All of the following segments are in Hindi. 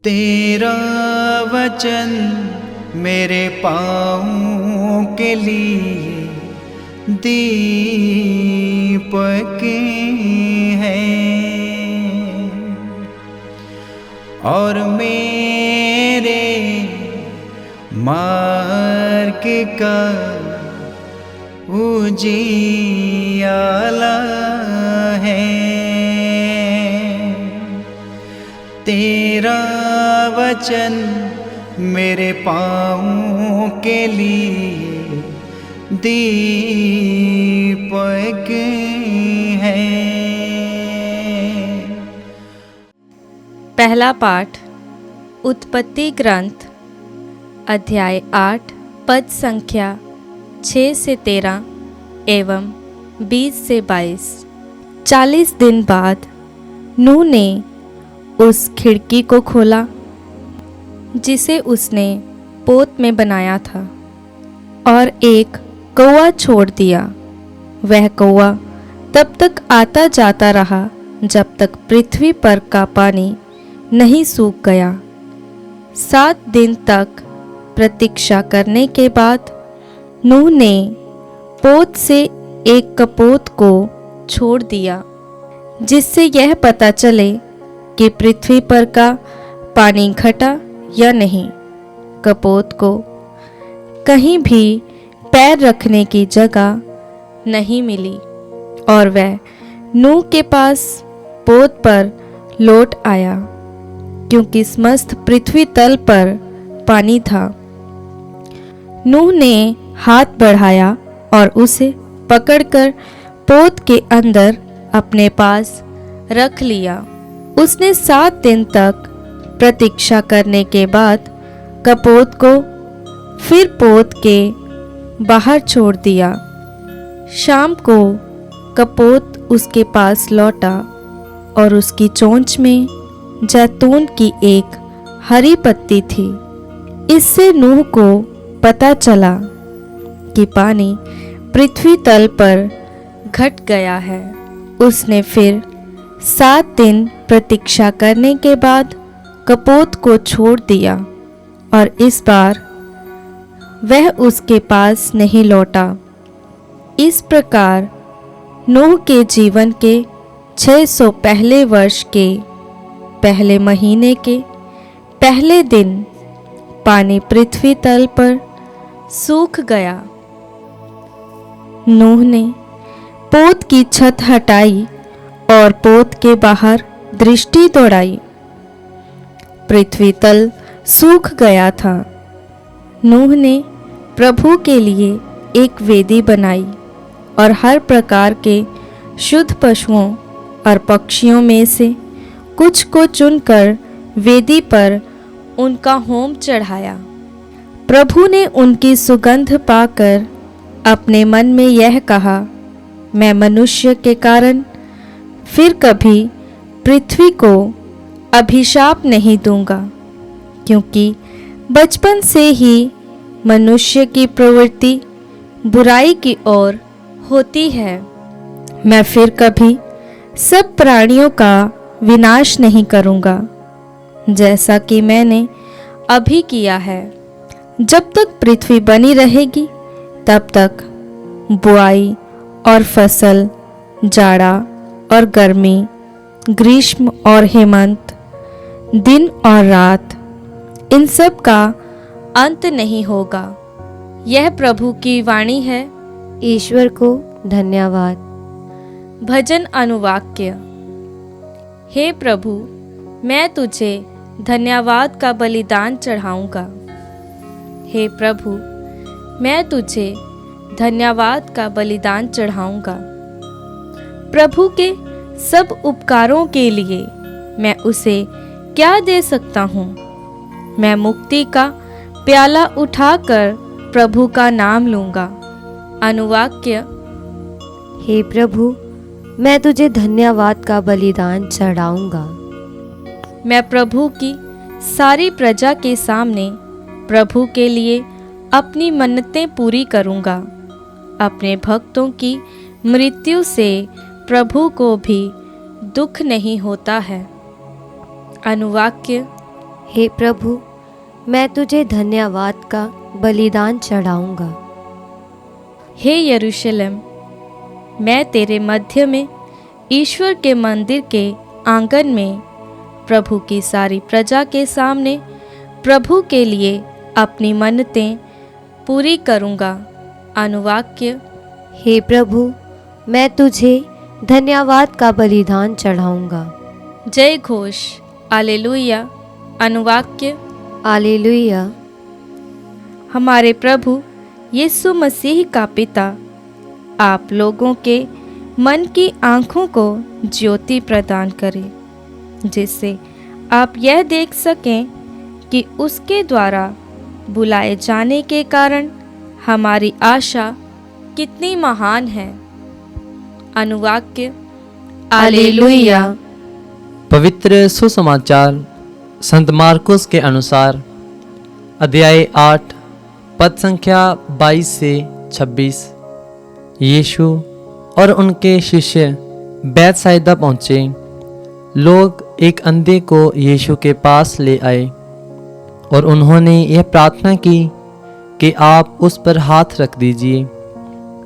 तेरा वचन मेरे पाँवों के लिए दीपक है और मेरे मार्ग का उजियाला है। तेरा वचन मेरे पाँवों के लिए दीपक है। पहला पाठ उत्पत्ति ग्रंथ अध्याय 8 पद संख्या 6 से 13 एवं 20 से 22। 40 दिन बाद नूह ने उस खिड़की को खोला जिसे उसने पोत में बनाया था और एक कौवा छोड़ दिया। वह कौवा तब तक आता जाता रहा जब तक पृथ्वी पर का पानी नहीं सूख गया। 7 दिन तक प्रतीक्षा करने के बाद नूह ने पोत से एक कपोत को छोड़ दिया जिससे यह पता चले कि पृथ्वी पर का पानी घटा या नहीं। कपोत को कहीं भी पैर रखने की जगह नहीं मिली और वह नूह के पास पोत पर लौट आया क्योंकि समस्त पृथ्वी तल पर पानी था। नूह ने हाथ बढ़ाया और उसे पकड़कर पोत के अंदर अपने पास रख लिया। उसने 7 दिन तक प्रतीक्षा करने के बाद कपोत को फिर पोत के बाहर छोड़ दिया। शाम को कपोत उसके पास लौटा और उसकी चोंच में जैतून की एक हरी पत्ती थी। इससे नूह को पता चला कि पानी पृथ्वी तल पर घट गया है। उसने फिर 7 दिन प्रतीक्षा करने के बाद कपोत को छोड़ दिया और इस बार वह उसके पास नहीं लौटा। इस प्रकार नूह के जीवन के 600 पहले वर्ष के पहले महीने के पहले दिन पानी पृथ्वी तल पर सूख गया। नूह ने पोत की छत हटाई और पोत के बाहर दृष्टि दौड़ाई। पृथ्वी तल सूख गया था। नूह ने प्रभु के लिए एक वेदी बनाई और हर प्रकार के शुद्ध पशुओं और पक्षियों में से कुछ को चुनकर वेदी पर उनका होम चढ़ाया। प्रभु ने उनकी सुगंध पाकर अपने मन में यह कहा, मैं मनुष्य के कारण फिर कभी पृथ्वी को अभिशाप नहीं दूंगा, क्योंकि बचपन से ही मनुष्य की प्रवृत्ति बुराई की ओर होती है। मैं फिर कभी सब प्राणियों का विनाश नहीं करूंगा, जैसा कि मैंने अभी किया है। जब तक पृथ्वी बनी रहेगी तब तक बुआई और फसल, जाड़ा और गर्मी, ग्रीष्म और हेमंत, दिन और रात, इन सब का अंत नहीं होगा। यह प्रभु की वाणी है। ईश्वर को धन्यवाद। भजन अनुवाक्य। हे प्रभु, मैं तुझे धन्यवाद का बलिदान चढ़ाऊंगा। हे प्रभु, मैं तुझे धन्यवाद का बलिदान चढ़ाऊंगा। प्रभु के सब उपकारों के लिए मैं उसे क्या दे सकता हूँ। मैं मुक्ति का प्याला उठाकर प्रभु का नाम लूंगा। अनुवाक्य। हे प्रभु, मैं तुझे धन्यवाद का बलिदान चढ़ाऊंगा। मैं प्रभु की सारी प्रजा के सामने प्रभु के लिए अपनी मन्नतें पूरी करूंगा। अपने भक्तों की मृत्यु से प्रभु को भी दुख नहीं होता है। अनुवाक्य। हे प्रभु, मैं तुझे धन्यवाद का बलिदान चढ़ाऊंगा। हे यरूशलेम, मैं तेरे मध्य में ईश्वर के मंदिर के आंगन में प्रभु की सारी प्रजा के सामने प्रभु के लिए अपनी मन्नतें पूरी करूंगा। अनुवाक्य। हे प्रभु, मैं तुझे धन्यवाद का बलिदान चढ़ाऊंगा। जय घोष। हालेलुया। अनुवाक्य। हालेलुया। हमारे प्रभु यीशु मसीह का पिता आप लोगों के मन की आँखों को ज्योति प्रदान करे, जिससे आप यह देख सकें कि उसके द्वारा बुलाए जाने के कारण हमारी आशा कितनी महान है। अनुवाक्य। हालेलुया। पवित्र सुसमाचार संत मार्कुस के अनुसार अध्याय 8 पद संख्या 22 से 26। यीशु और उनके शिष्य बैतसैदा पहुँचे। लोग एक अंधे को यीशु के पास ले आए और उन्होंने यह प्रार्थना की कि आप उस पर हाथ रख दीजिए।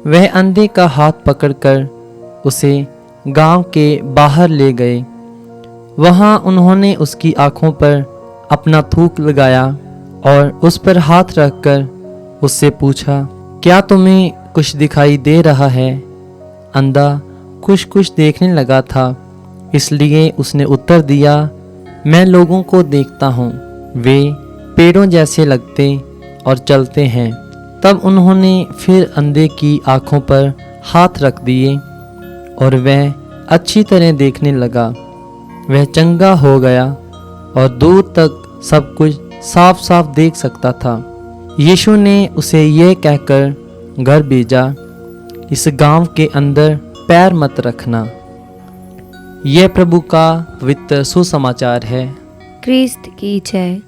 वह अंधे का हाथ पकड़कर उसे गांव के बाहर ले गए। वहां उन्होंने उसकी आंखों पर अपना थूक लगाया और उस पर हाथ रखकर उससे पूछा, क्या तुम्हें कुछ दिखाई दे रहा है? अंधा कुछ कुछ देखने लगा था, इसलिए उसने उत्तर दिया, मैं लोगों को देखता हूँ, वे पेड़ों जैसे लगते और चलते हैं। तब उन्होंने फिर अंधे की आंखों पर हाथ रख दिए और वह अच्छी तरह देखने लगा। वह चंगा हो गया और दूर तक सब कुछ साफ साफ देख सकता था। यीशु ने उसे यह कहकर घर भेजा, इस गांव के अंदर पैर मत रखना। यह प्रभु का पवित्र सुसमाचार है। क्रिस्त की जय।